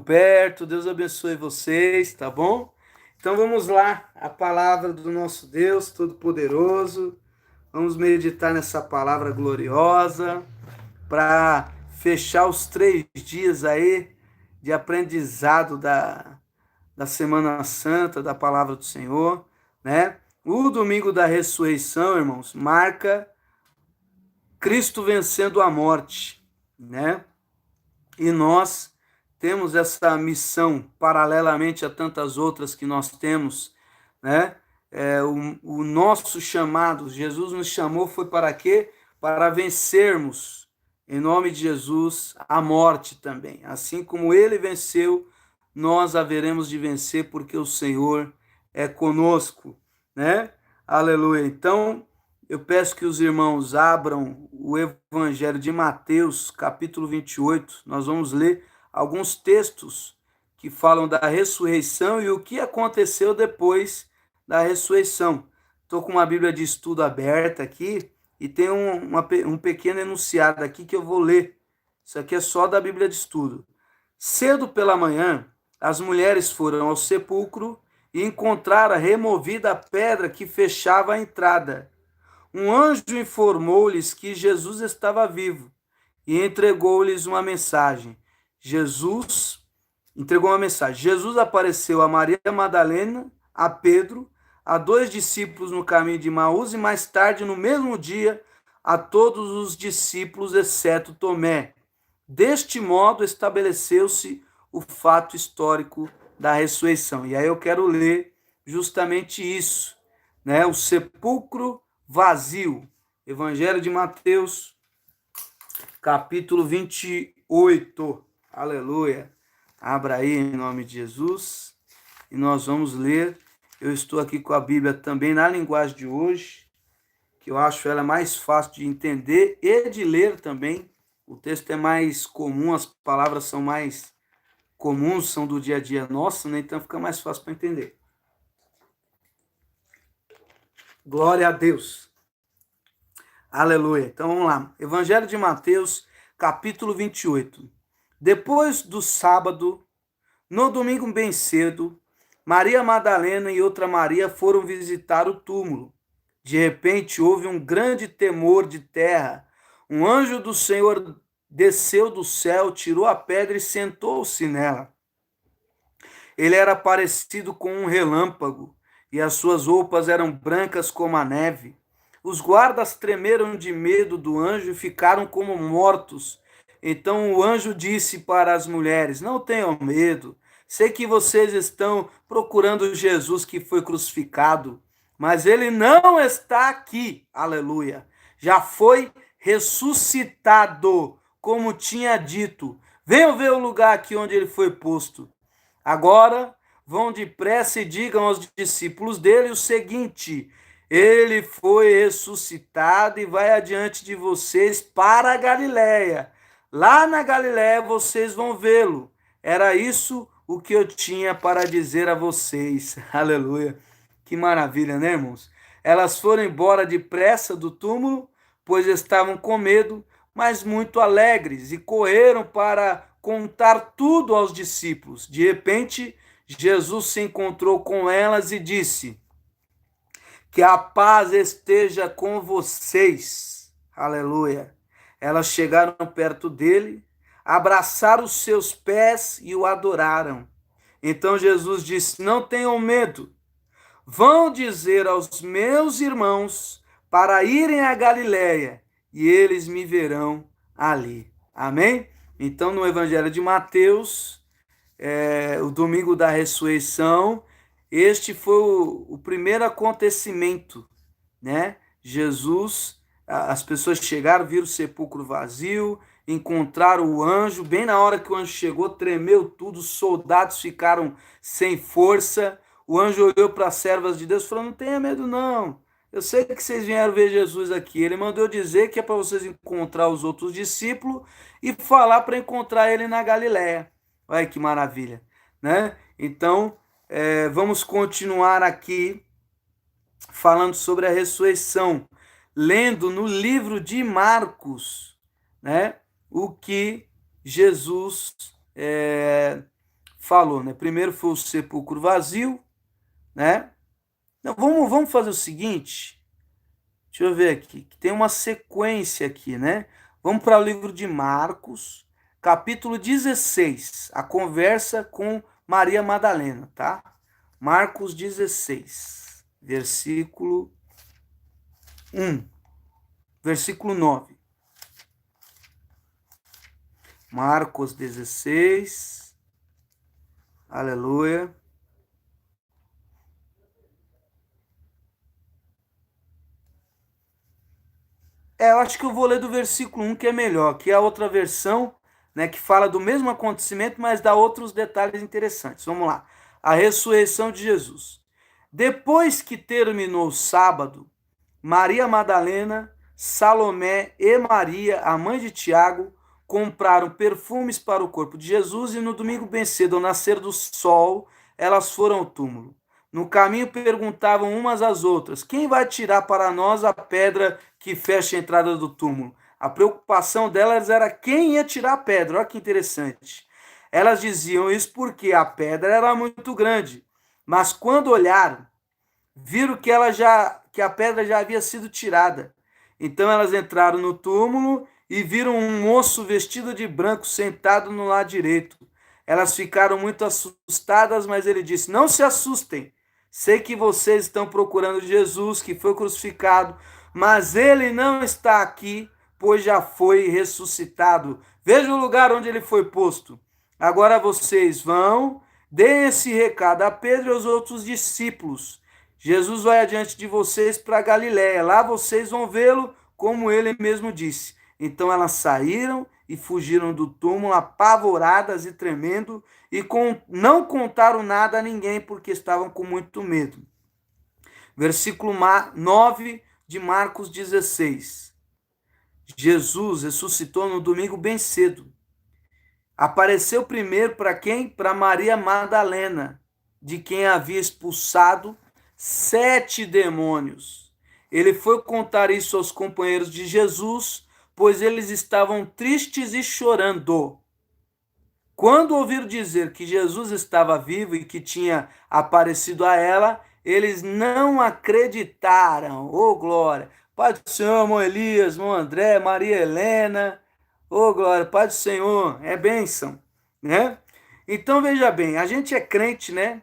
Perto, Deus abençoe vocês, tá bom? Então vamos lá, a palavra do nosso Deus Todo-Poderoso. Vamos meditar nessa palavra gloriosa para fechar os 3 dias aí de aprendizado da Semana Santa, da palavra do Senhor, né? O domingo da ressurreição, irmãos, marca Cristo vencendo a morte, né? E nós temos essa missão, paralelamente a tantas outras que nós temos, né? O nosso chamado, Jesus nos chamou, foi para quê? Para vencermos, em nome de Jesus, a morte também. Assim como ele venceu, nós haveremos de vencer, porque o Senhor é conosco, né? Aleluia. Então, eu peço que os irmãos abram o Evangelho de Mateus, capítulo 28. Nós vamos ler alguns textos que falam da ressurreição e o que aconteceu depois da ressurreição. Estou com uma Bíblia de estudo aberta aqui e tem um pequeno enunciado aqui que eu vou ler. Isso aqui é só da Bíblia de estudo. Cedo pela manhã, as mulheres foram ao sepulcro e encontraram removida a pedra que fechava a entrada. Um anjo informou-lhes que Jesus estava vivo e entregou-lhes uma mensagem. Jesus entregou uma mensagem. Jesus apareceu a Maria Madalena, a Pedro, a 2 discípulos no caminho de Maús e mais tarde, no mesmo dia, a todos os discípulos, exceto Tomé. Deste modo, estabeleceu-se o fato histórico da ressurreição. E aí eu quero ler justamente isso, né? O sepulcro vazio. Evangelho de Mateus, capítulo 28. Aleluia. Abra aí em nome de Jesus e nós vamos ler. Eu estou aqui com a Bíblia também na linguagem de hoje, que eu acho ela mais fácil de entender e de ler também. O texto é mais comum, as palavras são mais comuns, são do dia a dia nosso, né? Então fica mais fácil para entender. Glória a Deus. Aleluia. Então vamos lá. Evangelho de Mateus, capítulo 28. Depois do sábado, no domingo bem cedo, Maria Madalena e outra Maria foram visitar o túmulo. De repente houve um grande temor de terra. Um anjo do Senhor desceu do céu, tirou a pedra e sentou-se nela. Ele era parecido com um relâmpago, e as suas roupas eram brancas como a neve. Os guardas tremeram de medo do anjo e ficaram como mortos. Então o anjo disse para as mulheres: Não tenham medo. Sei que vocês estão procurando Jesus que foi crucificado, mas ele não está aqui. Aleluia. Já foi ressuscitado, como tinha dito. Venham ver o lugar aqui onde ele foi posto. Agora vão depressa e digam aos discípulos dele o seguinte: ele foi ressuscitado e vai adiante de vocês para a Galiléia. Lá na Galiléia vocês vão vê-lo. Era isso o que eu tinha para dizer a vocês. Aleluia. Que maravilha, né, irmãos? Elas foram embora depressa do túmulo, pois estavam com medo, mas muito alegres, e correram para contar tudo aos discípulos. De repente, Jesus se encontrou com elas e disse: Que a paz esteja com vocês. Aleluia. Elas chegaram perto dele, abraçaram os seus pés e o adoraram. Então Jesus disse: Não tenham medo. Vão dizer aos meus irmãos para irem à Galiléia e eles me verão ali. Amém? Então, no Evangelho de Mateus, o domingo da ressurreição, este foi o primeiro acontecimento, né? Jesus, as pessoas chegaram, viram o sepulcro vazio, encontraram o anjo, bem na hora que o anjo chegou, tremeu tudo, os soldados ficaram sem força. O anjo olhou para as servas de Deus e falou: Não tenha medo, não. Eu sei que vocês vieram ver Jesus aqui. Ele mandou dizer que é para vocês encontrar os outros discípulos e falar para encontrar ele na Galiléia. Olha que maravilha, né? Então, vamos continuar aqui falando sobre a ressurreição, lendo no livro de Marcos, né? O que Jesus falou, né? Primeiro foi o sepulcro vazio, né? Então, vamos fazer o seguinte, deixa eu ver aqui, que tem uma sequência aqui, né? Vamos para o livro de Marcos, capítulo 16, a conversa com Maria Madalena, tá? Marcos 16, versículo 1, versículo 9. Marcos 16, aleluia. Eu acho que eu vou ler do versículo 1, que é melhor, que é a outra versão, né, que fala do mesmo acontecimento, mas dá outros detalhes interessantes. Vamos lá. A ressurreição de Jesus. Depois que terminou o sábado, Maria Madalena, Salomé e Maria, a mãe de Tiago, compraram perfumes para o corpo de Jesus e no domingo bem cedo, ao nascer do sol, elas foram ao túmulo. No caminho perguntavam umas às outras: quem vai tirar para nós a pedra que fecha a entrada do túmulo? A preocupação delas era quem ia tirar a pedra. Olha que interessante. Elas diziam isso porque a pedra era muito grande. Mas quando olharam, viram que a pedra já havia sido tirada. Então elas entraram no túmulo e viram um moço vestido de branco sentado no lado direito. Elas ficaram muito assustadas, mas ele disse: não se assustem. Sei que vocês estão procurando Jesus, que foi crucificado, mas ele não está aqui, pois já foi ressuscitado. Veja o lugar onde ele foi posto. Agora vocês vão, deem esse recado a Pedro e aos outros discípulos. Jesus vai adiante de vocês para Galiléia. Lá vocês vão vê-lo, como ele mesmo disse. Então elas saíram e fugiram do túmulo, apavoradas e tremendo, e não contaram nada a ninguém, porque estavam com muito medo. Versículo 9 de Marcos 16. Jesus ressuscitou no domingo bem cedo. Apareceu primeiro para quem? Para Maria Madalena, de quem havia expulsado 7 demônios. Ele foi contar isso aos companheiros de Jesus, pois eles estavam tristes e chorando. Quando ouviram dizer que Jesus estava vivo e que tinha aparecido a ela, eles não acreditaram. Oh, glória! Pai do Senhor, irmão Elias, irmão André, Maria Helena. Oh, glória! Pai do Senhor, é bênção, né? Então, veja bem, a gente é crente, né?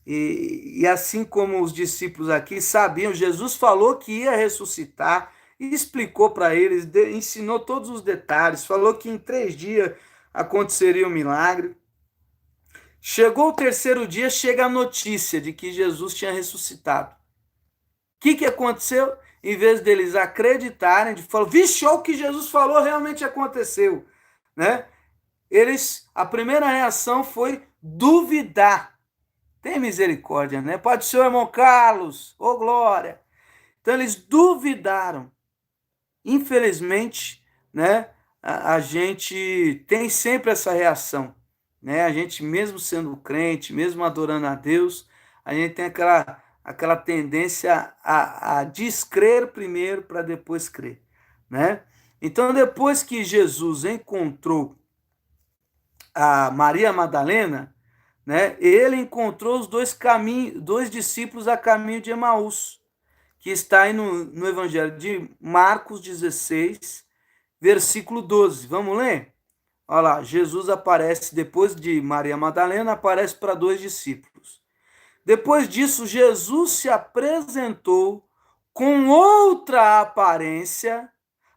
E assim como os discípulos aqui sabiam, Jesus falou que ia ressuscitar e explicou para eles, ensinou todos os detalhes, falou que em 3 dias aconteceria um milagre. Chegou o terceiro dia, chega a notícia de que Jesus tinha ressuscitado. O que aconteceu? Em vez deles acreditarem, de falar, vixe, olha o que Jesus falou, realmente aconteceu, né? A primeira reação foi duvidar. Tem misericórdia, né? Pode ser o irmão Carlos, ô glória. Então eles duvidaram. Infelizmente, né? A gente tem sempre essa reação, né? A gente, mesmo sendo crente, mesmo adorando a Deus, a gente tem aquela tendência a descrer primeiro para depois crer, né? Então, depois que Jesus encontrou a Maria Madalena, né? Ele encontrou os dois discípulos a caminho de Emaús, que está aí no Evangelho de Marcos 16, versículo 12. Vamos ler? Olha lá, Jesus aparece, depois de Maria Madalena, aparece para 2 discípulos. Depois disso, Jesus se apresentou com outra aparência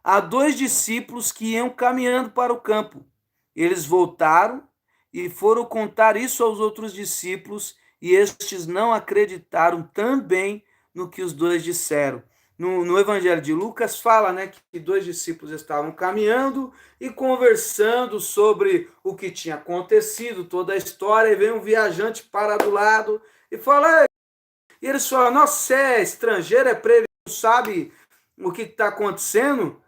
a 2 discípulos que iam caminhando para o campo. Eles voltaram e foram contar isso aos outros discípulos, e estes não acreditaram também no que os 2 disseram. No Evangelho de Lucas fala, né, que 2 discípulos estavam caminhando e conversando sobre o que tinha acontecido, toda a história, e vem um viajante para do lado e fala, e eles falam, nossa, você é estrangeiro, é preto, não sabe o que está acontecendo?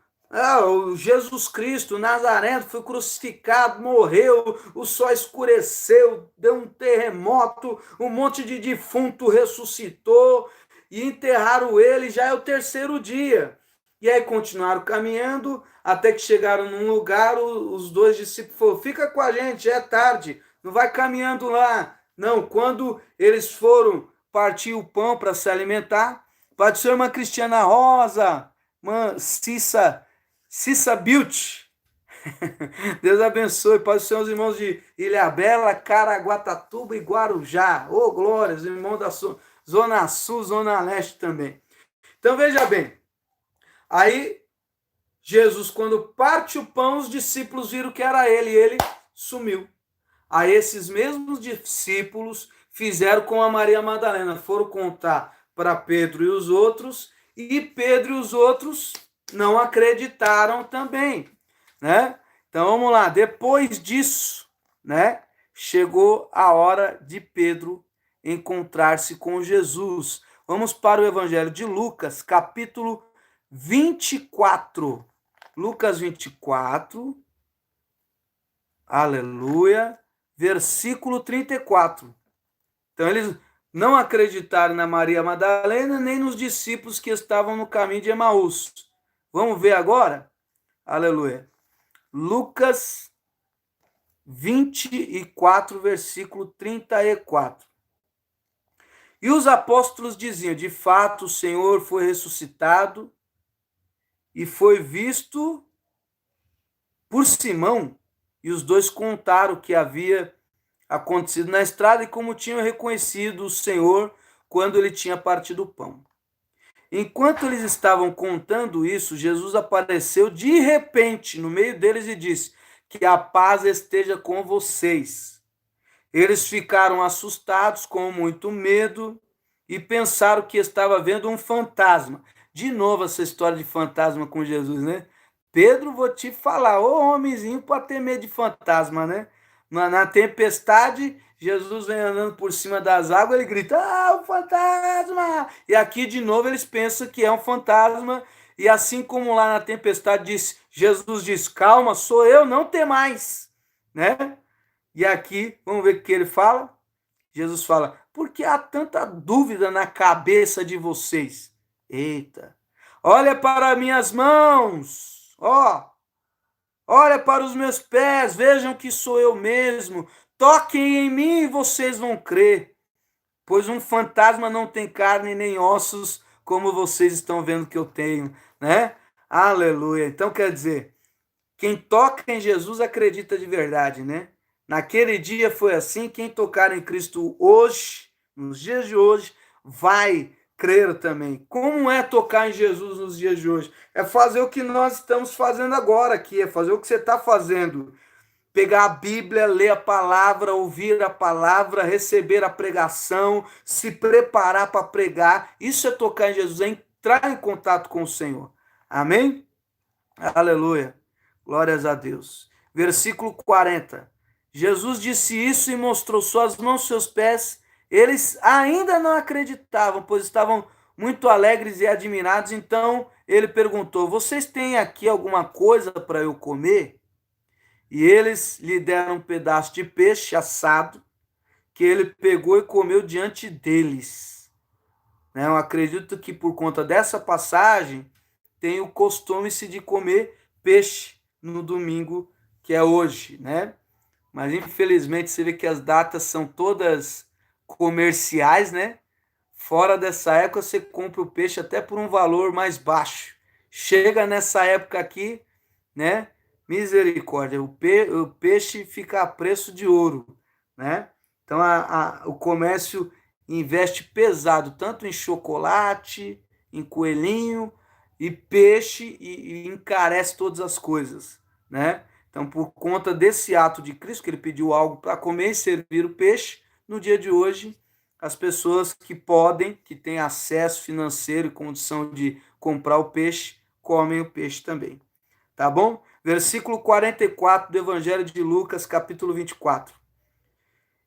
O Jesus Cristo, o Nazareno, foi crucificado, morreu, o sol escureceu, deu um terremoto, um monte de defunto ressuscitou e enterraram ele, já é o 3º dia. E aí continuaram caminhando, até que chegaram num lugar, os 2 discípulos falaram, fica com a gente, é tarde, não vai caminhando lá. Não, quando eles foram partir o pão para se alimentar, Pai do Senhor, irmã Cristiana Rosa, irmã Cissa Bilt, Deus abençoe. Pai do Senhor, os irmãos de Ilhabela, Caraguatatuba e Guarujá. Ô, glória, os irmãos da Zona Sul, Zona Leste também. Então, veja bem. Aí, Jesus, quando parte o pão, os discípulos viram que era ele, e ele sumiu. Aí, esses mesmos discípulos fizeram com a Maria Madalena, foram contar para Pedro e os outros, e Pedro e os outros não acreditaram também, né? Então, vamos lá, depois disso, né, chegou a hora de Pedro encontrar-se com Jesus. Vamos para o Evangelho de Lucas, capítulo 24. Lucas 24, aleluia, versículo 34. Então, eles não acreditaram na Maria Madalena, nem nos discípulos que estavam no caminho de Emaús. Vamos ver agora? Aleluia. Lucas 24, versículo 34. E os apóstolos diziam: de fato, o Senhor foi ressuscitado e foi visto por Simão. E os dois contaram o que havia acontecido na estrada e como tinham reconhecido o Senhor quando ele tinha partido o pão. Enquanto eles estavam contando isso, Jesus apareceu de repente no meio deles e disse: que a paz esteja com vocês. Eles ficaram assustados, com muito medo, e pensaram que estava vendo um fantasma. De novo essa história de fantasma com Jesus, né? Pedro, vou te falar, ô homenzinho para ter medo de fantasma, né? Na tempestade, Jesus vem andando por cima das águas, ele grita: ah, o fantasma! E aqui de novo eles pensam que é um fantasma, e assim como lá na tempestade Jesus diz: calma, sou eu, não tem mais, né? E aqui, vamos ver o que ele fala. Jesus fala: por que há tanta dúvida na cabeça de vocês? Eita! Olha para minhas mãos, ó! Olha para os meus pés, vejam que sou eu mesmo. Toquem em mim e vocês vão crer. Pois um fantasma não tem carne nem ossos, como vocês estão vendo que eu tenho, né? Aleluia. Então quer dizer, quem toca em Jesus acredita de verdade, né? Naquele dia foi assim, quem tocar em Cristo hoje, nos dias de hoje, vai crer também. Como é tocar em Jesus nos dias de hoje? É fazer o que nós estamos fazendo agora aqui, é fazer o que você está fazendo. Pegar a Bíblia, ler a palavra, ouvir a palavra, receber a pregação, se preparar para pregar. Isso é tocar em Jesus, é entrar em contato com o Senhor. Amém? Aleluia. Glórias a Deus. Versículo 40. Jesus disse isso e mostrou suas mãos, seus pés. Eles ainda não acreditavam, pois estavam muito alegres e admirados. Então ele perguntou: vocês têm aqui alguma coisa para eu comer? E eles lhe deram um pedaço de peixe assado, que ele pegou e comeu diante deles. Eu acredito que por conta dessa passagem, tem o costume-se de comer peixe no domingo, que é hoje, né? Mas infelizmente você vê que as datas são todas comerciais, né? Fora dessa época você compra o peixe até por um valor mais baixo. Chega nessa época aqui, né? Misericórdia, o peixe fica a preço de ouro, né? Então o comércio investe pesado, tanto em chocolate, em coelhinho e peixe, e encarece todas as coisas, né? Então, por conta desse ato de Cristo, que ele pediu algo para comer e servir o peixe, no dia de hoje, as pessoas que podem, que têm acesso financeiro e condição de comprar o peixe, comem o peixe também. Tá bom? Versículo 44 do Evangelho de Lucas, capítulo 24.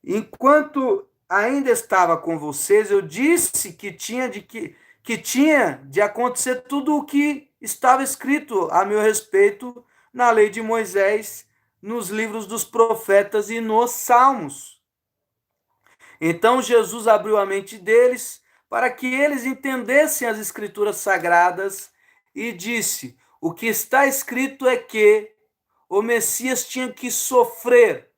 Enquanto ainda estava com vocês, eu disse que tinha de acontecer tudo o que estava escrito a meu respeito na lei de Moisés, nos livros dos profetas e nos salmos. Então Jesus abriu a mente deles para que eles entendessem as escrituras sagradas e disse: o que está escrito é que o Messias tinha que sofrer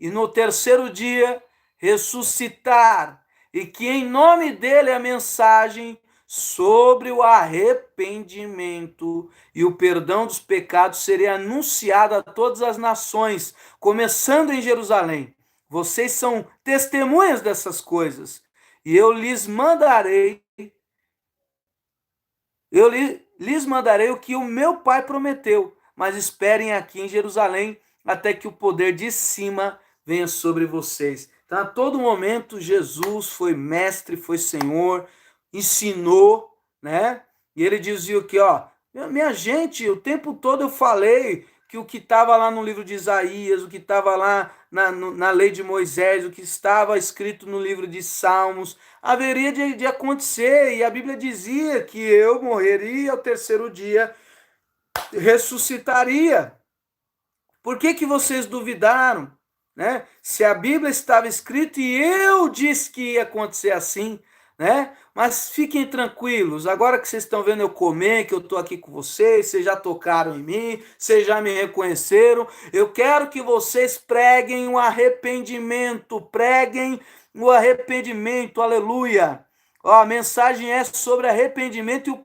e no terceiro dia ressuscitar, e que em nome dele a mensagem sobre o arrependimento e o perdão dos pecados seria anunciada a todas as nações, começando em Jerusalém. Vocês são testemunhas dessas coisas, e lhes mandarei o que o meu Pai prometeu, mas esperem aqui em Jerusalém até que o poder de cima venha sobre vocês. Então, a todo momento, Jesus foi mestre, foi Senhor, ensinou, né? E ele dizia o que, ó, minha gente, o tempo todo eu falei que o que estava lá no livro de Isaías, o que estava lá na lei de Moisés, o que estava escrito no livro de Salmos, haveria de acontecer, e a Bíblia dizia que eu morreria ao terceiro dia, ressuscitaria. Por que vocês duvidaram? Né? Se a Bíblia estava escrita e eu disse que ia acontecer assim, né? Mas fiquem tranquilos, agora que vocês estão vendo eu comer, que eu estou aqui com vocês já tocaram em mim, vocês já me reconheceram, eu quero que vocês preguem o arrependimento, aleluia. Ó, a mensagem é sobre arrependimento e o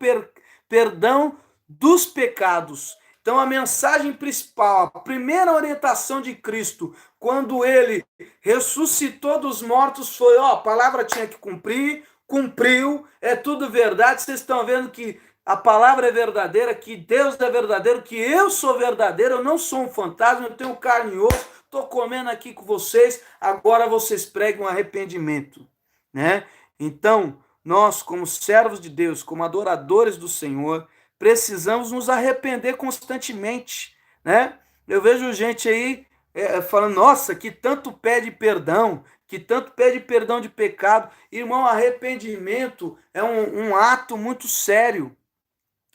perdão dos pecados. Então a mensagem principal, a primeira orientação de Cristo, quando ele ressuscitou dos mortos, foi, ó, a palavra tinha que cumprir, cumpriu, é tudo verdade. Vocês estão vendo que a palavra é verdadeira, que Deus é verdadeiro, que eu sou verdadeiro, eu não sou um fantasma, eu tenho carne e osso, estou comendo aqui com vocês, agora vocês pregam arrependimento, né? Então, nós, como servos de Deus, como adoradores do Senhor, precisamos nos arrepender constantemente, né? Eu vejo gente aí falando, nossa, que tanto pede perdão, que tanto pede perdão de pecado. Irmão, arrependimento é um ato muito sério.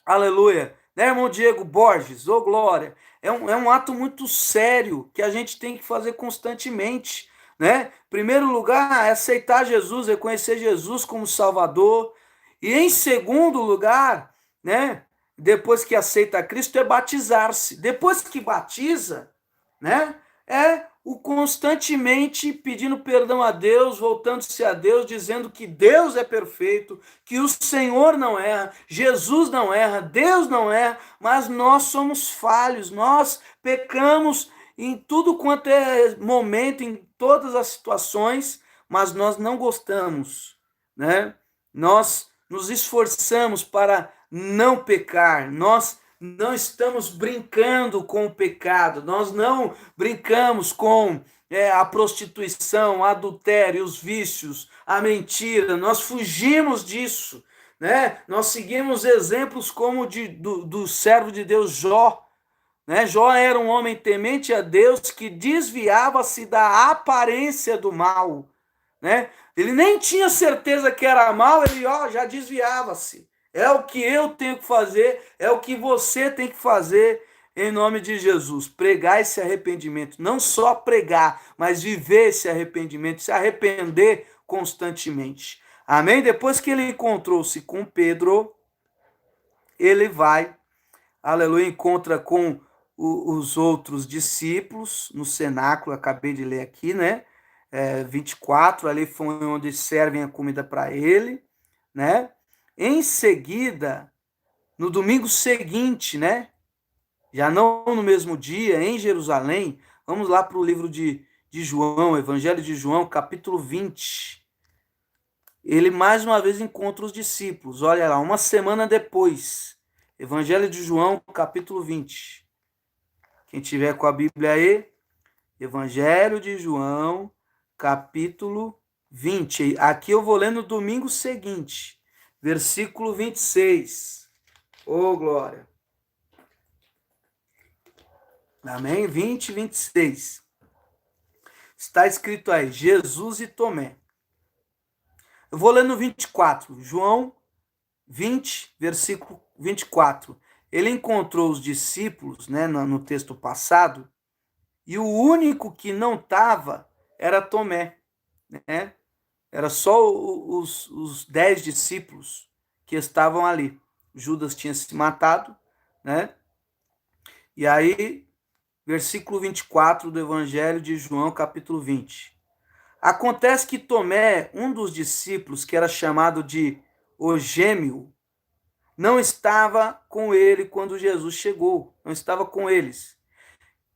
Aleluia. Né, irmão Diego Borges? Ô, glória. É um ato muito sério que a gente tem que fazer constantemente, né? Em primeiro lugar, é aceitar Jesus, reconhecer Jesus como Salvador. E em segundo lugar, né? Depois que aceita Cristo, é batizar-se. Depois que batiza, né? É o constantemente pedindo perdão a Deus, voltando-se a Deus, dizendo que Deus é perfeito, que o Senhor não erra, Jesus não erra, Deus não erra, mas nós somos falhos, nós pecamos em tudo quanto é momento, em todas as situações, mas nós não gostamos, né? Nós nos esforçamos para não pecar, nós não estamos brincando com o pecado, nós não brincamos com a prostituição, o adultério, os vícios, a mentira, nós fugimos disso, né? Nós seguimos exemplos como do servo de Deus Jó, né? Jó era um homem temente a Deus que desviava-se da aparência do mal, né? Ele nem tinha certeza que era mal, ele já desviava-se. É o que eu tenho que fazer, é o que você tem que fazer em nome de Jesus. Pregar esse arrependimento, não só pregar, mas viver esse arrependimento, se arrepender constantemente. Amém? Depois que ele encontrou-se com Pedro, ele vai, aleluia, encontra com os outros discípulos no cenáculo, acabei de ler aqui, né? 24, ali foi onde servem a comida para ele, né? Em seguida, no domingo seguinte, né? Já não no mesmo dia, em Jerusalém, vamos lá para o livro de João, Evangelho de João, capítulo 20. Ele mais uma vez encontra os discípulos, olha lá, uma semana depois. Evangelho de João, capítulo 20. Quem tiver com a Bíblia aí, Evangelho de João, capítulo 20. Aqui eu vou ler no domingo seguinte, versículo 26. Ô, glória. Amém? 20 e 26. Está escrito aí, Jesus e Tomé. Eu vou ler no 24. João 20, versículo 24. Ele encontrou os discípulos, né, no texto passado, e o único que não estava era Tomé, né? Era só os 10 discípulos que estavam ali. Judas tinha se matado, né? E aí versículo 24 do Evangelho de João, capítulo 20. Acontece que Tomé, um dos discípulos, que era chamado de o Gêmeo, não estava com ele quando Jesus chegou, não estava com eles.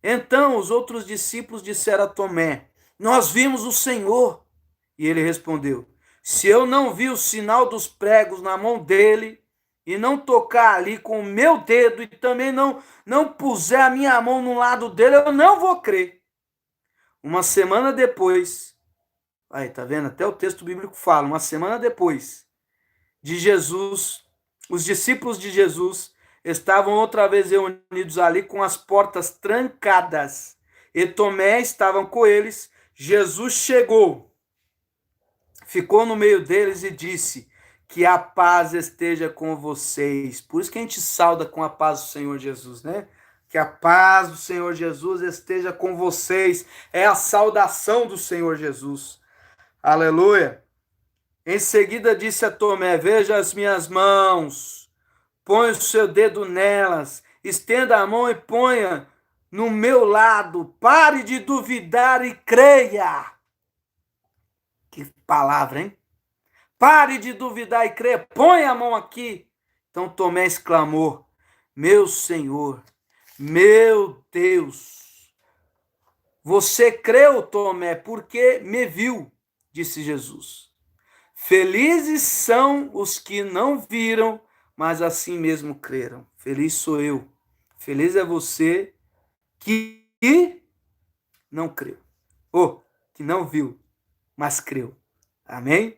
Então os outros discípulos disseram a Tomé: Nós vimos o Senhor. E ele respondeu: Se eu não vi o sinal dos pregos na mão dele, e não tocar ali com o meu dedo, e também não puser a minha mão no lado dele, eu não vou crer. Uma semana depois, aí tá vendo? Até o texto bíblico fala, uma semana depois de Jesus, os discípulos de Jesus estavam outra vez reunidos ali com as portas trancadas. E Tomé estava com eles. Jesus chegou, ficou no meio deles e disse: Que a paz esteja com vocês. Por isso que a gente sauda com a paz do Senhor Jesus, né? Que a paz do Senhor Jesus esteja com vocês. É a saudação do Senhor Jesus. Aleluia. Em seguida disse a Tomé: Veja as minhas mãos, põe o seu dedo nelas, estenda a mão e ponha no meu lado, pare de duvidar e creia. Que palavra, hein? Pare de duvidar e creia, põe a mão aqui. Então Tomé exclamou: Meu Senhor, meu Deus. Você creu, Tomé, porque me viu, disse Jesus. Felizes são os que não viram, mas assim mesmo creram. Feliz sou eu. Feliz é você que não creu. Ou que não viu, mas creu. Amém?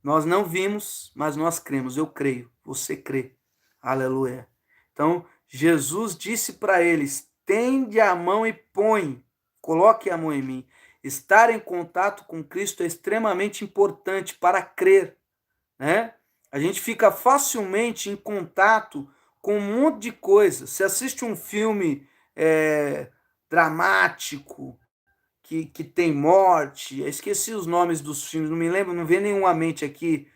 Nós não vimos, mas nós cremos. Eu creio. Você crê. Aleluia. Então, Jesus disse para eles: Tende a mão e põe. Coloque a mão em mim. Estar em contato com Cristo é extremamente importante para crer, né? A gente fica facilmente em contato com um monte de coisa. Você assiste um filme dramático, que tem morte, eu esqueci os nomes dos filmes, não me lembro, não vem nenhuma mente aqui,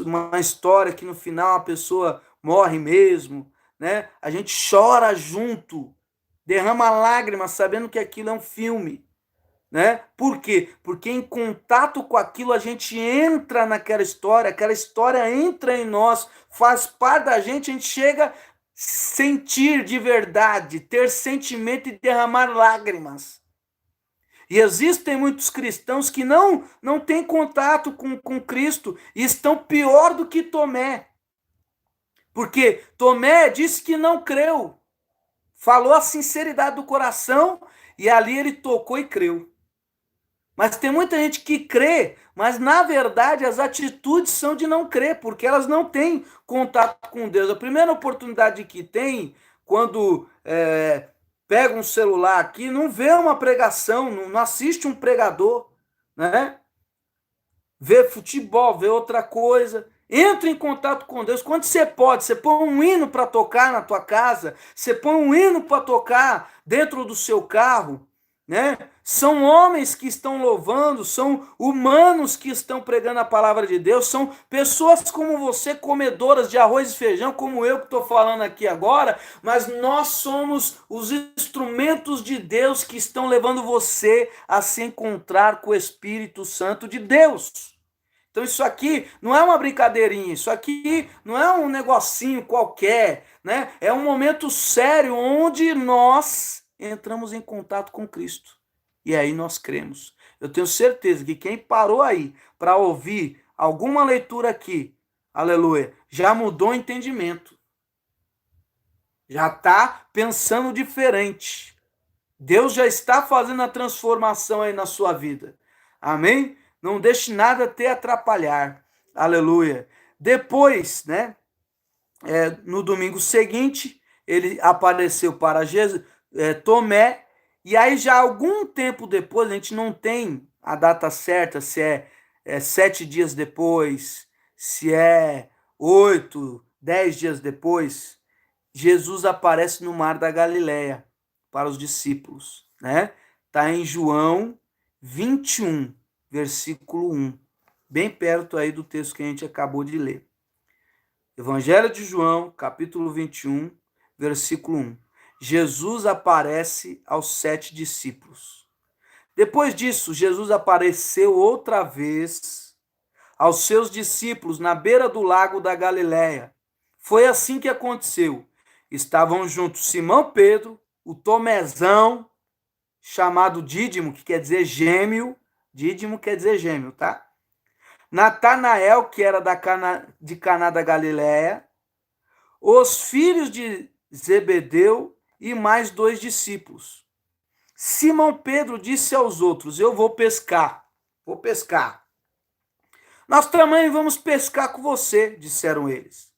uma história que no final a pessoa morre mesmo, né? A gente chora junto, derrama lágrimas sabendo que aquilo é um filme, né? Por quê? Porque em contato com aquilo a gente entra naquela história, aquela história entra em nós, faz parte da gente, a gente chega a sentir de verdade, ter sentimento e derramar lágrimas. E existem muitos cristãos que não têm contato com Cristo e estão pior do que Tomé. Porque Tomé disse que não creu, falou a sinceridade do coração e ali ele tocou e creu. Mas tem muita gente que crê, mas na verdade as atitudes são de não crer, porque elas não têm contato com Deus. A primeira oportunidade que tem, quando pega um celular aqui, não vê uma pregação, não assiste um pregador, né? Vê futebol, vê outra coisa. Entra em contato com Deus. Quando você pode, você põe um hino para tocar na tua casa, você põe um hino para tocar dentro do seu carro, né? São homens que estão louvando, são humanos que estão pregando a palavra de Deus, são pessoas como você, comedoras de arroz e feijão, como eu que estou falando aqui agora, mas nós somos os instrumentos de Deus que estão levando você a se encontrar com o Espírito Santo de Deus. Então isso aqui não é uma brincadeirinha, isso aqui não é um negocinho qualquer, né? É um momento sério onde nós entramos em contato com Cristo. E aí nós cremos. Eu tenho certeza que quem parou aí para ouvir alguma leitura aqui, aleluia, já mudou o entendimento. Já está pensando diferente. Deus já está fazendo a transformação aí na sua vida. Amém? Não deixe nada te atrapalhar. Aleluia. Depois, né? No domingo seguinte, ele apareceu para Jesus, Tomé, e aí já algum tempo depois, a gente não tem a data certa, se é 7 dias depois, se é 8, 10 dias depois, Jesus aparece no mar da Galileia para os discípulos, né? Está em João 21, versículo 1, bem perto aí do texto que a gente acabou de ler. Evangelho de João, capítulo 21, versículo 1. Jesus aparece aos 7 discípulos. Depois disso, Jesus apareceu outra vez aos seus discípulos na beira do lago da Galileia. Foi assim que aconteceu. Estavam juntos Simão Pedro, o Tomézão, chamado Dídimo, que quer dizer gêmeo. Dídimo quer dizer gêmeo, tá? Natanael, que era de Caná da Galileia, os filhos de Zebedeu e mais 2 discípulos. Simão Pedro disse aos outros: eu vou pescar. Vou pescar. Nós também vamos pescar com você, disseram eles.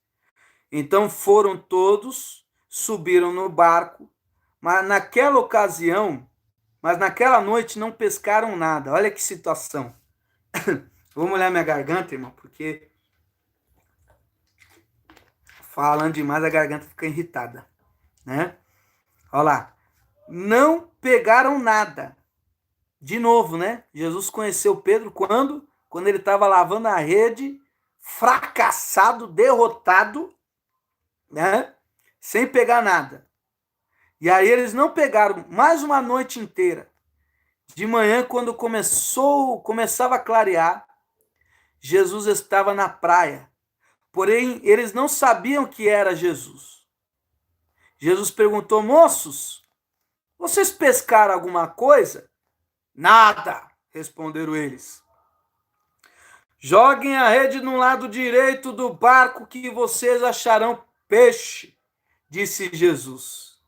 Então foram todos, subiram no barco, mas naquela noite não pescaram nada. Olha que situação. Vou molhar minha garganta, irmão, porque falando demais a garganta fica irritada, né? Olha lá. Não pegaram nada. De novo, né? Jesus conheceu Pedro quando? Quando ele estava lavando a rede, fracassado, derrotado, né? Sem pegar nada. E aí eles não pegaram mais uma noite inteira. De manhã, quando começava a clarear, Jesus estava na praia. Porém, eles não sabiam que era Jesus. Jesus perguntou: moços, vocês pescaram alguma coisa? Nada, responderam eles. Joguem a rede no lado direito do barco que vocês acharão peixe, disse Jesus.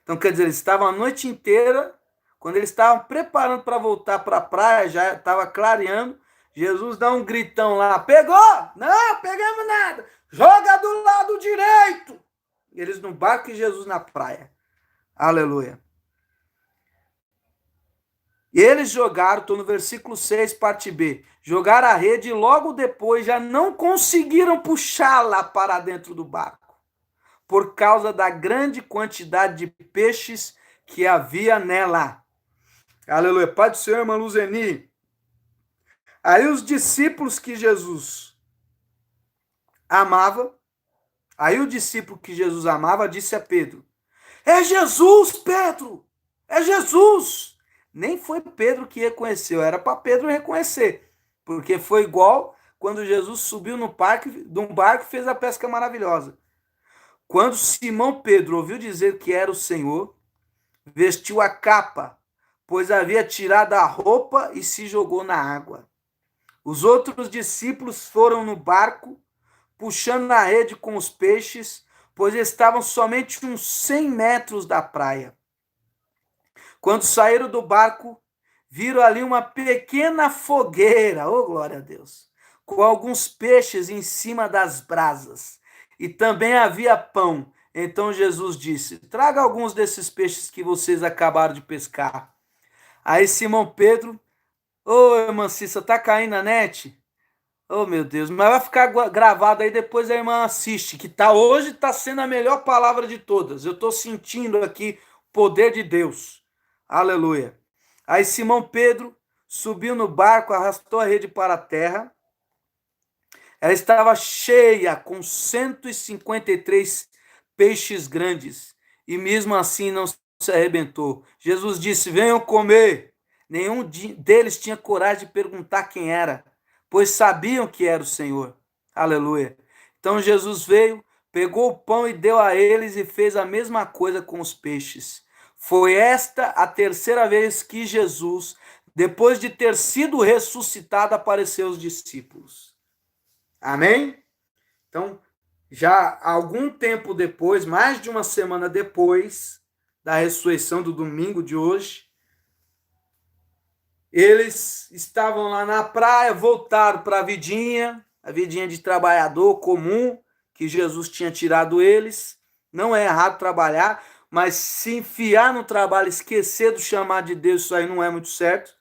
Então, quer dizer, eles estavam a noite inteira, quando eles estavam preparando para voltar para a praia, já estava clareando, Jesus dá um gritão lá: pegou? Não, pegamos nada. Joga do lado direito. Eles no barco e Jesus na praia. Aleluia. E eles jogaram, estou no versículo 6, parte B. Jogaram a rede e logo depois já não conseguiram puxá-la para dentro do barco, por causa da grande quantidade de peixes que havia nela. Aleluia. Pai do Senhor, irmã Luzeni. Aí os discípulos que Jesus amava, o discípulo que Jesus amava disse a Pedro: é Jesus, Pedro! É Jesus! Nem foi Pedro que reconheceu, era para Pedro reconhecer, porque foi igual quando Jesus subiu no barco e fez a pesca maravilhosa. Quando Simão Pedro ouviu dizer que era o Senhor, vestiu a capa, pois havia tirado a roupa e se jogou na água. Os outros discípulos foram no barco, puxando na rede com os peixes, pois estavam somente uns 100 metros da praia. Quando saíram do barco, viram ali uma pequena fogueira, oh glória a Deus, com alguns peixes em cima das brasas. E também havia pão. Então Jesus disse: traga alguns desses peixes que vocês acabaram de pescar. Aí Simão Pedro: ô irmã Cissa, tá caindo a net? Oh meu Deus, mas vai ficar gravado aí, depois a irmã assiste, que hoje tá sendo a melhor palavra de todas. Eu tô sentindo aqui o poder de Deus. Aleluia. Aí Simão Pedro subiu no barco, arrastou a rede para a terra. Ela estava cheia com 153 peixes grandes, e mesmo assim não se arrebentou. Jesus disse: venham comer. Nenhum deles tinha coragem de perguntar quem era, pois sabiam que era o Senhor. Aleluia. Então Jesus veio, pegou o pão e deu a eles, e fez a mesma coisa com os peixes. Foi esta a terceira vez que Jesus, depois de ter sido ressuscitado, apareceu aos discípulos. Amém? Então, já algum tempo depois, mais de uma semana depois da ressurreição do domingo de hoje, eles estavam lá na praia, voltaram para a vidinha de trabalhador comum, que Jesus tinha tirado eles. Não é errado trabalhar, mas se enfiar no trabalho, esquecer do chamado de Deus, isso aí não é muito certo.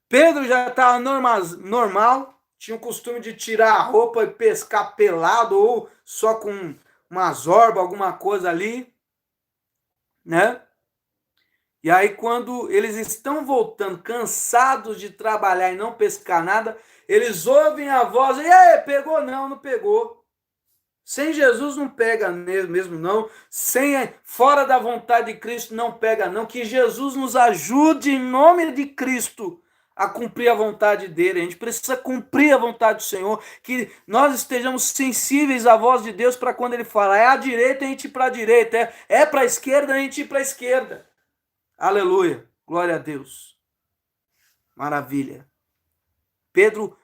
Pedro já estava normal, tinha o costume de tirar a roupa e pescar pelado, ou só com uma zorba, alguma coisa ali, né? E aí, quando eles estão voltando, cansados de trabalhar e não pescar nada, eles ouvem a voz: e aí, pegou? Não, não pegou. Sem Jesus não pega mesmo não. Fora da vontade de Cristo não pega não. Que Jesus nos ajude em nome de Cristo a cumprir a vontade dele. A gente precisa cumprir a vontade do Senhor. Que nós estejamos sensíveis à voz de Deus para quando ele fala é à direita, a gente ir para a direita. É para a esquerda, a gente ir para a esquerda. Aleluia. Glória a Deus. Maravilha. Pedro,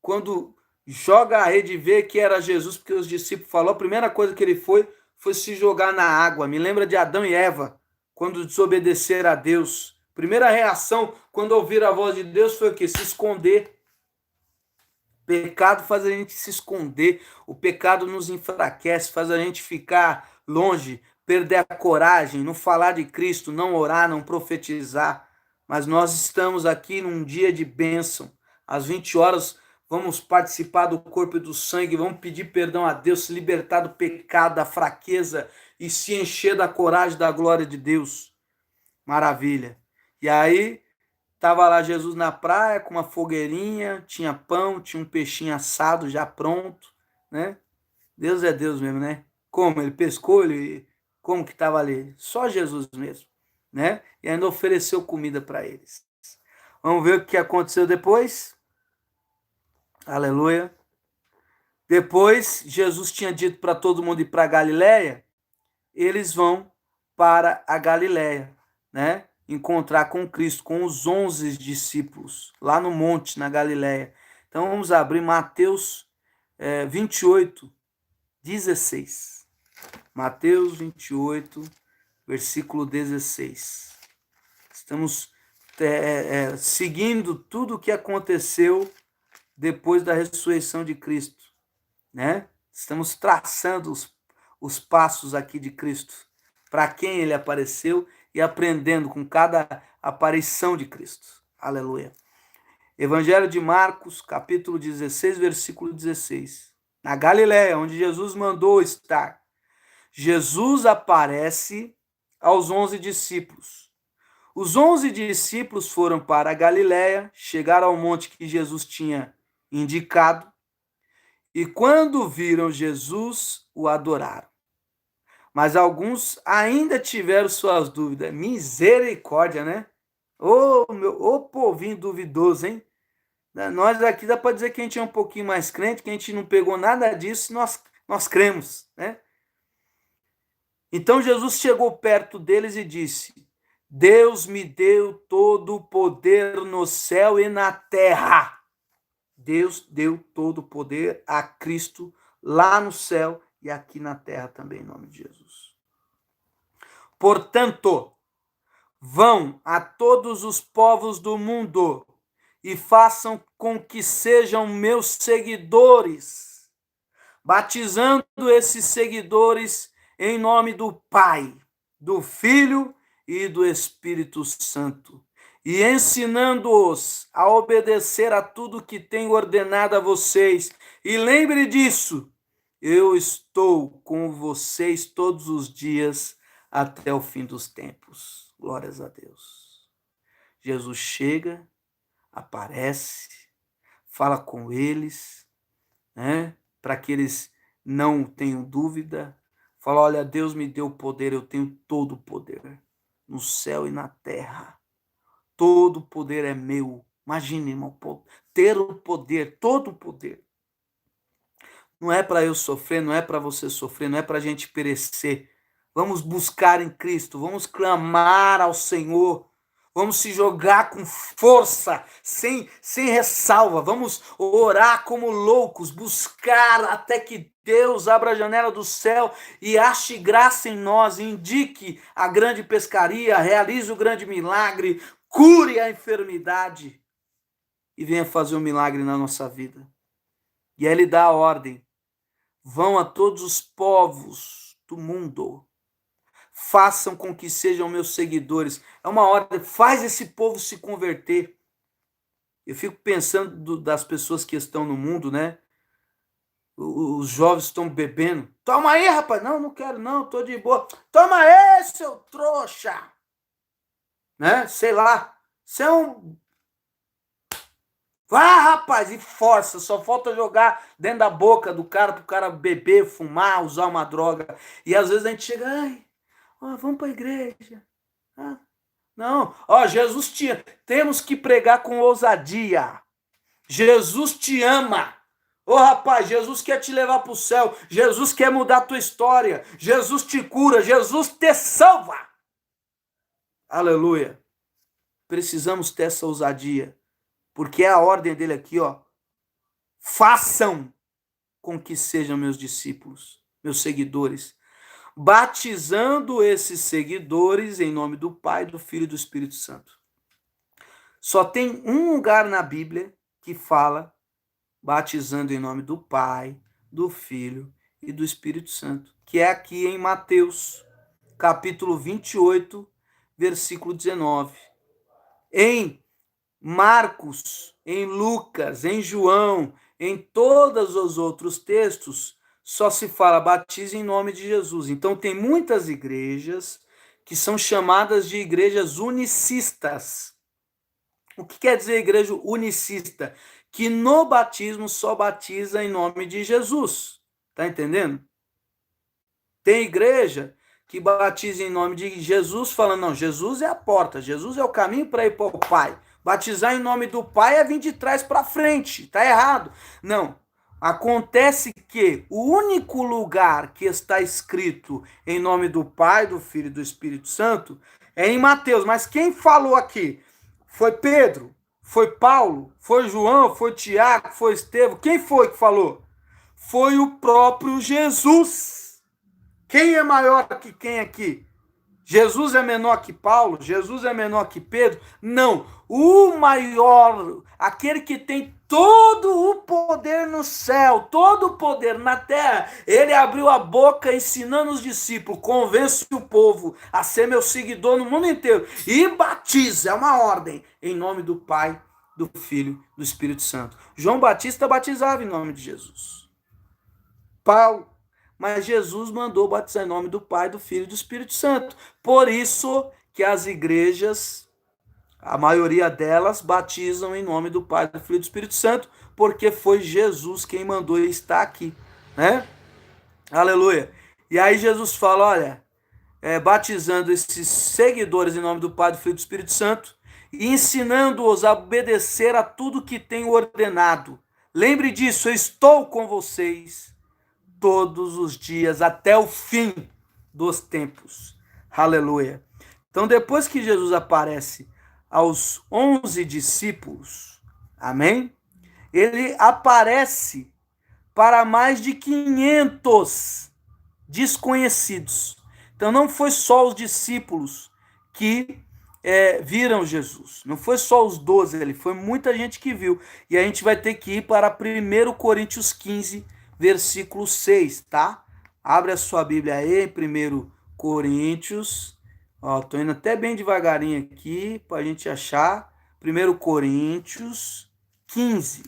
quando joga a rede e vê que era Jesus, porque os discípulos falaram, a primeira coisa que ele foi se jogar na água. Me lembra de Adão e Eva, quando desobedeceram a Deus. Primeira reação, quando ouviram a voz de Deus, foi o quê? Se esconder. O pecado faz a gente se esconder. O pecado nos enfraquece, faz a gente ficar longe, perder a coragem, não falar de Cristo, não orar, não profetizar. Mas nós estamos aqui num dia de bênção. Às 20 horas vamos participar do corpo e do sangue, vamos pedir perdão a Deus, se libertar do pecado, da fraqueza e se encher da coragem, da glória de Deus. Maravilha. E aí, estava lá Jesus na praia com uma fogueirinha, tinha pão, tinha um peixinho assado já pronto, né? Deus é Deus mesmo, né? Como? Ele pescou, como que estava ali? Só Jesus mesmo, né? E ainda ofereceu comida para eles. Vamos ver o que aconteceu depois? Aleluia. Depois, Jesus tinha dito para todo mundo ir para Galiléia, eles vão para a Galiléia, né? Encontrar com Cristo, com os 11 discípulos, lá no monte, na Galiléia. Então, vamos abrir Mateus 28, 16. Mateus 28, versículo 16. Estamos seguindo tudo o que aconteceu depois da ressurreição de Cristo, né? Estamos traçando os passos aqui de Cristo, para quem ele apareceu e aprendendo com cada aparição de Cristo. Aleluia. Evangelho de Marcos, capítulo 16, versículo 16. Na Galiléia, onde Jesus mandou estar, Jesus aparece aos 11 discípulos. Os 11 discípulos foram para a Galiléia, chegaram ao monte que Jesus tinha indicado, e quando viram Jesus, o adoraram. Mas alguns ainda tiveram suas dúvidas. Misericórdia, né? Ô povinho duvidoso, hein? Nós aqui dá para dizer que a gente é um pouquinho mais crente, que a gente não pegou nada disso, nós cremos, né? Então Jesus chegou perto deles e disse: Deus me deu todo o poder no céu e na terra. Deus deu todo o poder a Cristo lá no céu e aqui na terra também, em nome de Jesus. Portanto, vão a todos os povos do mundo e façam com que sejam meus seguidores, batizando esses seguidores em nome do Pai, do Filho e do Espírito Santo, e ensinando-os a obedecer a tudo que tenho ordenado a vocês. E lembre disso, eu estou com vocês todos os dias até o fim dos tempos. Glórias a Deus. Jesus chega, aparece, fala com eles, né, para que eles não tenham dúvida. Fala, olha, Deus me deu poder, eu tenho todo o poder, no céu e na terra. Todo o poder é meu. Imagine, irmão, ter o poder, todo o poder. Não é para eu sofrer, não é para você sofrer, não é para a gente perecer. Vamos buscar em Cristo, vamos clamar ao Senhor, vamos se jogar com força, sem ressalva, vamos orar como loucos, buscar até que Deus abra a janela do céu e ache graça em nós, indique a grande pescaria, realize o grande milagre, cure a enfermidade e venha fazer um milagre na nossa vida. E aí ele dá a ordem: vão a todos os povos do mundo, façam com que sejam meus seguidores. É uma ordem, faz esse povo se converter. Eu fico pensando das pessoas que estão no mundo, né? Os jovens estão bebendo. Toma aí, rapaz. Não, não quero não, tô de boa. Toma aí, seu trouxa. Né? Sei lá. Você é um Vá, rapaz, e força, só falta jogar dentro da boca do cara pro cara beber, fumar, usar uma droga. E às vezes a gente chega, ai, ó, vamos pra igreja. Ah, não, ó, Jesus te temos que pregar com ousadia. Jesus te ama. Ô rapaz, Jesus quer te levar para o céu. Jesus quer mudar a tua história. Jesus te cura. Jesus te salva. Aleluia. Precisamos ter essa ousadia. Porque é a ordem dele aqui, ó. Façam com que sejam meus discípulos, meus seguidores. Batizando esses seguidores em nome do Pai, do Filho e do Espírito Santo. Só tem um lugar na Bíblia que fala batizando em nome do Pai, do Filho e do Espírito Santo, que é aqui em Mateus, capítulo 28, versículo 19. Em Marcos, em Lucas, em João, em todos os outros textos, só se fala batize em nome de Jesus. Então tem muitas igrejas que são chamadas de igrejas unicistas. O que quer dizer igreja unicista? Que no batismo só batiza em nome de Jesus. Tá entendendo? Tem igreja que batiza em nome de Jesus, falando, não, Jesus é a porta, Jesus é o caminho para ir para o Pai. Batizar em nome do Pai é vir de trás para frente. Tá errado. Não. Acontece que o único lugar que está escrito em nome do Pai, do Filho e do Espírito Santo é em Mateus. Mas quem falou aqui? Foi Pedro? Foi Paulo? Foi João? Foi Tiago? Foi Estevão? Quem foi que falou? Foi o próprio Jesus. Quem é maior que quem aqui? Jesus é menor que Paulo? Jesus é menor que Pedro? Não. O maior, aquele que tem todo o poder no céu, todo o poder na terra, ele abriu a boca ensinando os discípulos, convence o povo a ser meu seguidor no mundo inteiro e batiza, é uma ordem, em nome do Pai, do Filho, do Espírito Santo. João Batista batizava em nome de Jesus. Paulo, mas Jesus mandou batizar em nome do Pai, do Filho e do Espírito Santo. Por isso que as igrejas, a maioria delas, batizam em nome do Pai, do Filho e do Espírito Santo, porque foi Jesus quem mandou e está aqui, né? Aleluia. E aí Jesus fala, olha, batizando esses seguidores em nome do Pai, do Filho e do Espírito Santo, e ensinando-os a obedecer a tudo que tenho ordenado. Lembre disso, eu estou com vocês todos os dias, até o fim dos tempos. Aleluia. Então, depois que Jesus aparece aos 11 discípulos, amém? Ele aparece para mais de 500 desconhecidos. Então, não foi só os discípulos que viram Jesus. Não foi só os 12, ele foi muita gente que viu. E a gente vai ter que ir para 1 Coríntios 15, versículo 6, tá? Abre a sua Bíblia aí, em 1 Coríntios. Ó, tô indo até bem devagarinho aqui, pra gente achar. 1 Coríntios 15,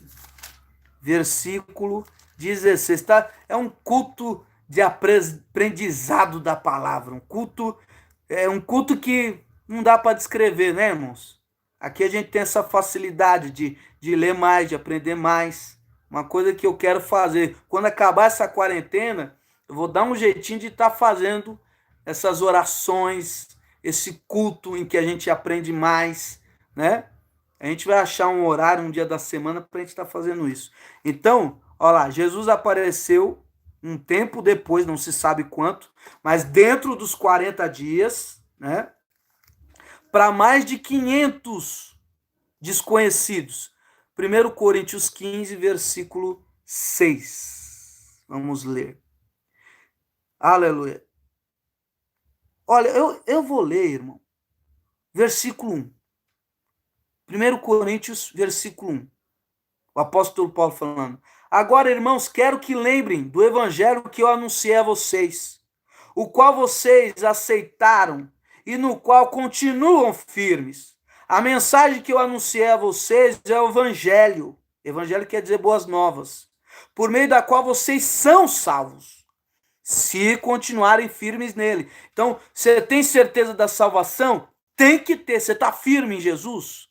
versículo 16, tá? É um culto de aprendizado da palavra. Um culto que não dá para descrever, né, irmãos? Aqui a gente tem essa facilidade de ler mais, de aprender mais. Uma coisa que eu quero fazer. Quando acabar essa quarentena, eu vou dar um jeitinho de estar fazendo essas orações, esse culto em que a gente aprende mais, né? A gente vai achar um horário, um dia da semana, para a gente estar fazendo isso. Então, olha lá, Jesus apareceu um tempo depois, não se sabe quanto, mas dentro dos 40 dias, né? Para mais de 500 desconhecidos. 1 Coríntios 15, versículo 6. Vamos ler. Aleluia. Olha, eu vou ler, irmão. Versículo 1. 1 Coríntios, versículo 1. O apóstolo Paulo falando. Agora, irmãos, quero que lembrem do evangelho que eu anunciei a vocês, o qual vocês aceitaram e no qual continuam firmes. A mensagem que eu anunciei a vocês é o evangelho. Evangelho quer dizer boas novas, por meio da qual vocês são salvos, se continuarem firmes nele. Então, você tem certeza da salvação? Tem que ter. Você está firme em Jesus?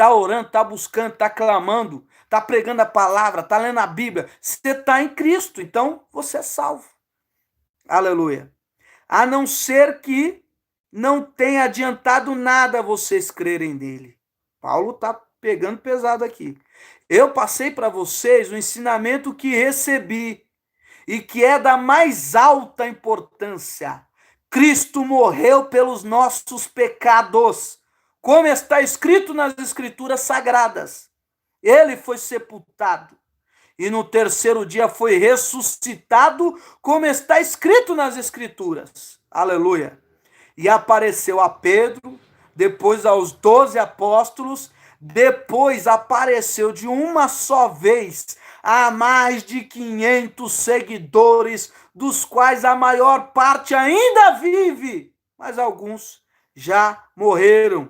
está orando, está buscando, está clamando, está pregando a palavra, está lendo a Bíblia, você está em Cristo, então você é salvo. Aleluia. A não ser que não tenha adiantado nada vocês crerem nele. Paulo está pegando pesado aqui. Eu passei para vocês o ensinamento que recebi e que é da mais alta importância. Cristo morreu pelos nossos pecados, como está escrito nas Escrituras Sagradas. Ele foi sepultado e no terceiro dia foi ressuscitado, como está escrito nas Escrituras. Aleluia. E apareceu a Pedro, depois aos 12 apóstolos, depois apareceu de uma só vez a mais de 500 seguidores, dos quais a maior parte ainda vive, mas alguns já morreram.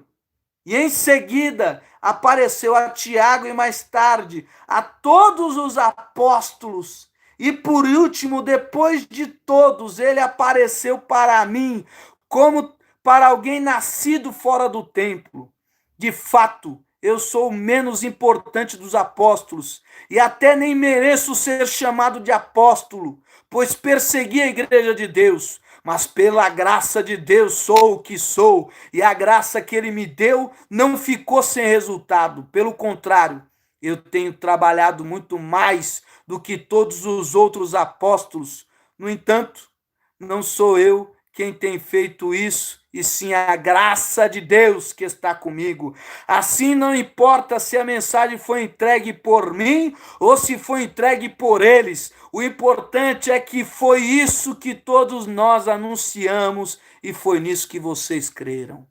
E em seguida apareceu a Tiago e mais tarde a todos os apóstolos. E por último, depois de todos, ele apareceu para mim como para alguém nascido fora do templo. De fato, eu sou o menos importante dos apóstolos e até nem mereço ser chamado de apóstolo, pois persegui a igreja de Deus. Mas pela graça de Deus sou o que sou, e a graça que ele me deu não ficou sem resultado. Pelo contrário, eu tenho trabalhado muito mais do que todos os outros apóstolos. No entanto, não sou eu quem tem feito isso, e sim a graça de Deus que está comigo. Assim, não importa se a mensagem foi entregue por mim ou se foi entregue por eles. O importante é que foi isso que todos nós anunciamos e foi nisso que vocês creram.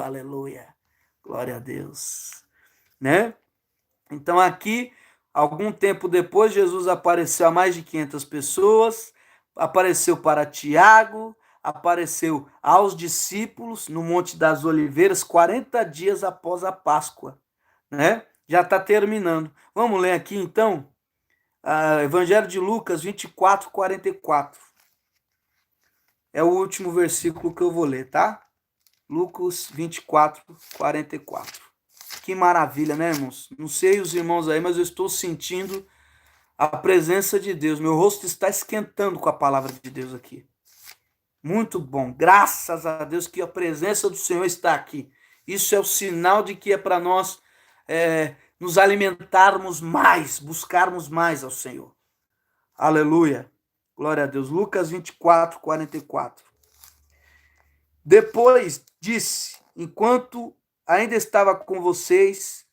Aleluia! Glória a Deus. Né? Então aqui, algum tempo depois, Jesus apareceu a mais de 500 pessoas, apareceu para Tiago, apareceu aos discípulos no Monte das Oliveiras, 40 dias após a Páscoa, né? Já está terminando. Vamos ler aqui então, Evangelho de Lucas 24, 44. É o último versículo que eu vou ler, tá? Lucas 24, 44. Que maravilha, né, irmãos? Não sei os irmãos aí, mas eu estou sentindo a presença de Deus. Meu rosto está esquentando com a palavra de Deus aqui. Muito bom. Graças a Deus que a presença do Senhor está aqui. Isso é o sinal de que é para nós nos alimentarmos mais, buscarmos mais ao Senhor. Aleluia. Glória a Deus. Lucas 24, 44. Depois disse, enquanto ainda estava com vocês,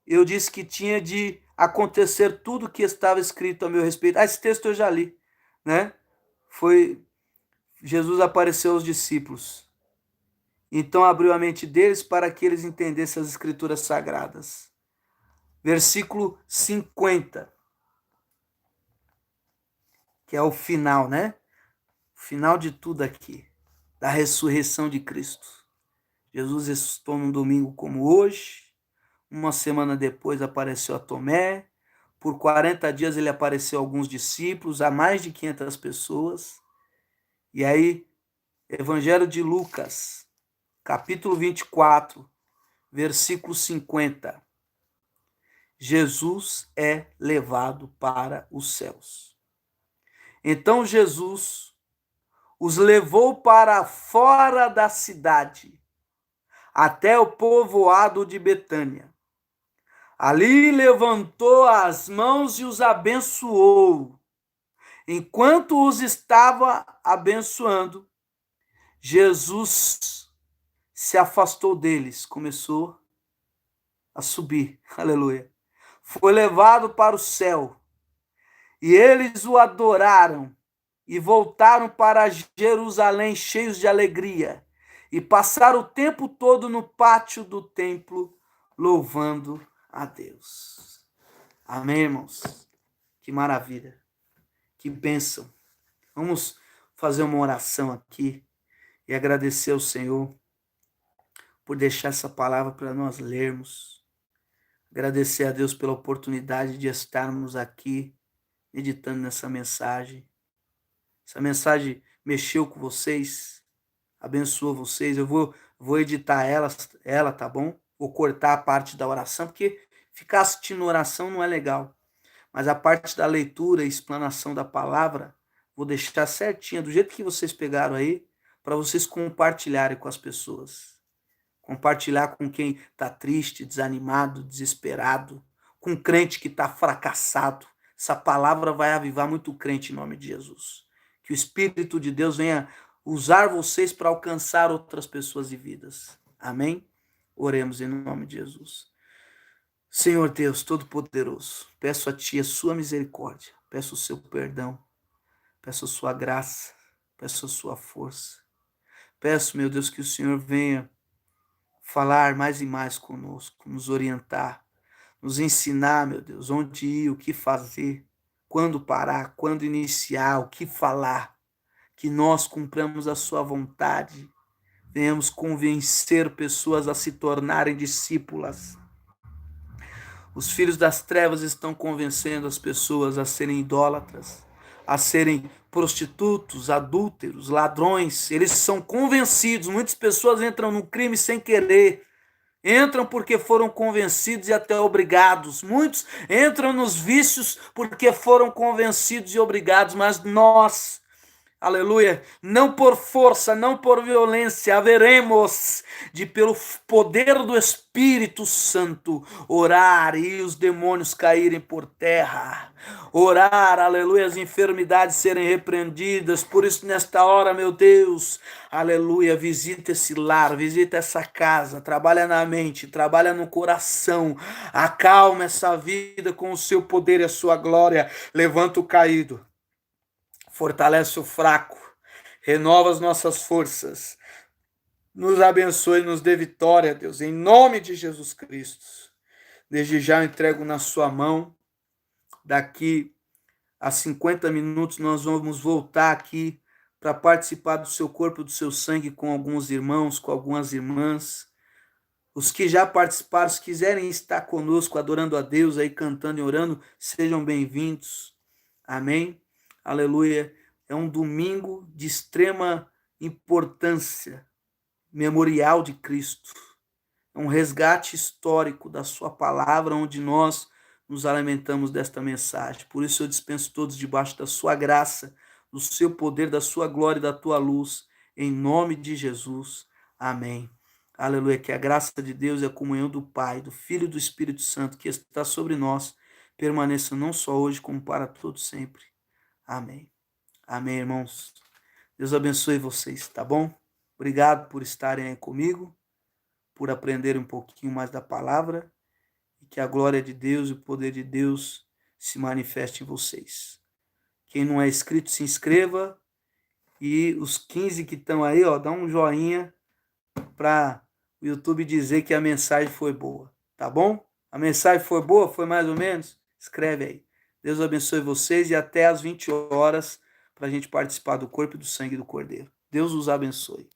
eu disse que tinha de acontecer tudo que estava escrito a meu respeito. Esse texto eu já li, né? Jesus apareceu aos discípulos. Então abriu a mente deles para que eles entendessem as escrituras sagradas. Versículo 50. Que é o final, né? O final de tudo aqui. Da ressurreição de Cristo. Jesus ressuscitou num domingo como hoje. Uma semana depois apareceu a Tomé. Por 40 dias ele apareceu a alguns discípulos, a mais de 500 pessoas. E aí, Evangelho de Lucas, capítulo 24, versículo 50. Jesus é levado para os céus. Então Jesus os levou para fora da cidade, até o povoado de Betânia. Ali levantou as mãos e os abençoou. Enquanto os estava abençoando, Jesus se afastou deles, começou a subir, aleluia. Foi levado para o céu, e eles o adoraram, e voltaram para Jerusalém cheios de alegria, e passaram o tempo todo no pátio do templo, louvando a Deus. Amém, irmãos? Que maravilha, que bênção. Vamos fazer uma oração aqui e agradecer ao Senhor por deixar essa palavra para nós lermos. Agradecer a Deus pela oportunidade de estarmos aqui meditando nessa mensagem. Essa mensagem mexeu com vocês, abençoou vocês. Eu vou editar ela, tá bom? ou cortar a parte da oração, porque ficar assistindo oração não é legal. Mas a parte da leitura e explanação da palavra, vou deixar certinha, do jeito que vocês pegaram aí, para vocês compartilharem com as pessoas. Compartilhar com quem está triste, desanimado, desesperado, com crente que está fracassado. Essa palavra vai avivar muito crente em nome de Jesus. Que o Espírito de Deus venha usar vocês para alcançar outras pessoas e vidas. Amém? Oremos em nome de Jesus. Senhor Deus Todo-Poderoso, peço a Ti a Sua misericórdia, peço o Seu perdão, peço a Sua graça, peço a Sua força. Peço, meu Deus, que o Senhor venha falar mais e mais conosco, nos orientar, nos ensinar, meu Deus, onde ir, o que fazer, quando parar, quando iniciar, o que falar, que nós cumpramos a Sua vontade, venhamos convencer pessoas a se tornarem discípulas. Os filhos das trevas estão convencendo as pessoas a serem idólatras, a serem prostitutos, adúlteros, ladrões. Eles são convencidos. Muitas pessoas entram no crime sem querer. Entram porque foram convencidos e até obrigados. Muitos entram nos vícios porque foram convencidos e obrigados. Mas nós, aleluia, não por força, não por violência, haveremos de, pelo poder do Espírito Santo, orar e os demônios caírem por terra. Orar, aleluia, as enfermidades serem repreendidas. Por isso, nesta hora, meu Deus, aleluia, visita esse lar, visita essa casa, trabalha na mente, trabalha no coração, acalma essa vida com o seu poder e a sua glória. Levanta o caído, fortalece o fraco, renova as nossas forças, nos abençoe e nos dê vitória, Deus, em nome de Jesus Cristo. Desde já eu entrego na sua mão. Daqui a 50 minutos nós vamos voltar aqui para participar do seu corpo e do seu sangue com alguns irmãos, com algumas irmãs. Os que já participaram, se quiserem estar conosco adorando a Deus, aí cantando e orando, sejam bem-vindos. Amém? Aleluia. É um domingo de extrema importância, memorial de Cristo. É um resgate histórico da sua palavra, onde nós nos alimentamos desta mensagem. Por isso eu dispenso todos debaixo da sua graça, do seu poder, da sua glória e da tua luz, em nome de Jesus. Amém. Aleluia. Que a graça de Deus e a comunhão do Pai, do Filho e do Espírito Santo, que está sobre nós, permaneça não só hoje, como para todo sempre. Amém. Amém, irmãos. Deus abençoe vocês, tá bom? Obrigado por estarem aí comigo, por aprenderem um pouquinho mais da palavra, e que a glória de Deus e o poder de Deus se manifeste em vocês. Quem não é inscrito, se inscreva, e os 15 que estão aí, ó, dá um joinha para o YouTube dizer que a mensagem foi boa, tá bom? A mensagem foi boa? Foi mais ou menos? Escreve aí. Deus abençoe vocês e até às 20 horas para a gente participar do corpo e do sangue do Cordeiro. Deus os abençoe.